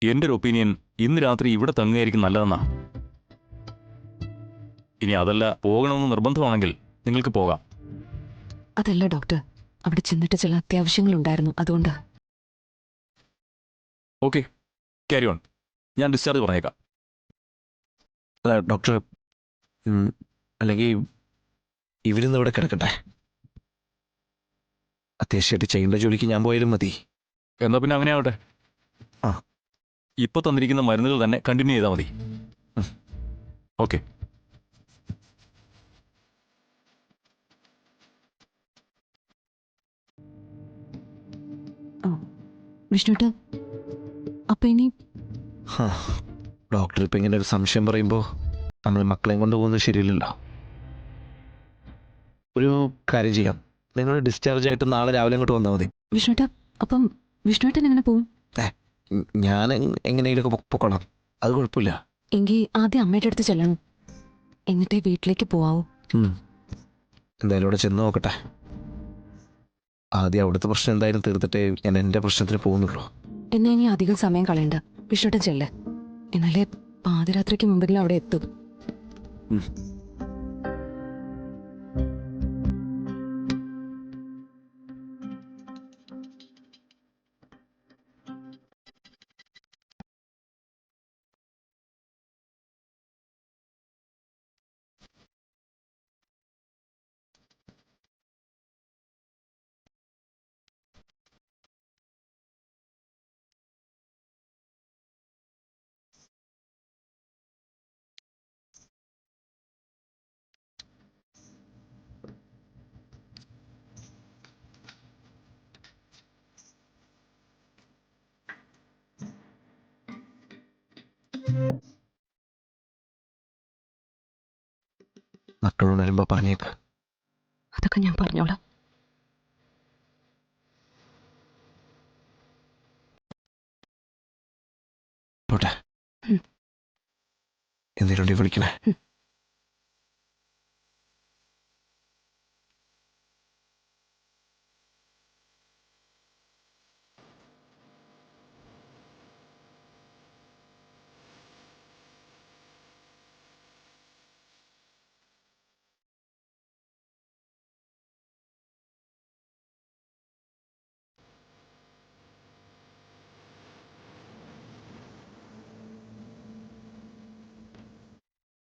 എൻ്റെ ഒരു ഒപ്പീനിയൻ ഇന്ന് രാത്രി ഇവിടെ തങ്ങുകയായിരിക്കും നല്ലതെന്നാ. ഇനി അതല്ല പോകണമെന്ന് നിർബന്ധമാണെങ്കിൽ നിങ്ങൾക്ക് പോകാം. അതല്ല ഡോക്ടർ, അവിടെ ചെന്നിട്ട് ചില അത്യാവശ്യങ്ങളുണ്ടായിരുന്നു, അതുകൊണ്ട്. Okay, carry on. ഞാൻ ഡിസ്ചാർജ് പറഞ്ഞേക്കാം. അല്ല ഡോക്ടർ, അല്ലെങ്കിൽ ഇവരിന്ന് ഇവിടെ കിടക്കട്ടെ. അത്യാവശ്യമായിട്ട് ചെയ്യേണ്ട ജോലിക്ക് ഞാൻ പോയാലും മതി. എന്നാ പിന്നെ അങ്ങനെ ആവട്ടെ. ആ. ഇപ്പൊ തന്നിരിക്കുന്ന മരുന്നുകൾ തന്നെ കണ്ടിന്യൂ ചെയ്താൽ മതി. ഓക്കെ. വിഷ്ണുട്ട്, അപ്പൊ ഇനി ഡോക്ടർ ഇപ്പം ഇങ്ങനെ ഒരു സംശയം പറയുമ്പോൾ നമ്മൾ മക്കളെയും കൊണ്ട് പോകുന്നത് ശരിയല്ലല്ലോ. ഒരു കാര്യം ചെയ്യാം, നിങ്ങൾ ഡിസ്ചാർജ് ആയിട്ട് നാളെ രാവിലെ ഇങ്ങോട്ട് വന്നാൽ മതി. വിഷ്ണുട്ട, അപ്പം വിഷ്ണുട്ടൻ എങ്ങനെ പോവും? ഞാൻ എങ്ങനെയൊക്കെ പൊക്കോളാം, അത് കുഴപ്പമില്ല. എങ്കിൽ ആദ്യം അമ്മയുടെ അടുത്ത് ചെല്ലണം, എന്നിട്ടേ വീട്ടിലേക്ക് പോവാവൂ. എന്തായാലും ഇവിടെ ചെന്ന് നോക്കട്ടെ. ആദ്യം അവിടുത്തെ പ്രശ്നം എന്തായാലും തീർത്തിട്ടേ ഞാൻ എൻ്റെ പ്രശ്നത്തിന് പോകുന്നുള്ളൂ. എന്നെ ഇനി അധികം സമയം കളയണ്ട, വിഷ്ണുട്ടൻ ചെല്ല്. എന്നാലേ പാതിരാത്രിക്ക് മുമ്പെങ്കിലും അവിടെ എത്തും. മക്കളോട് വരുമ്പോൾ പറഞ്ഞേക്ക്. അതൊക്കെ ഞാൻ പറഞ്ഞോളാം. പോട്ടെ, എന്തെങ്കിലും വിളിക്കണേ.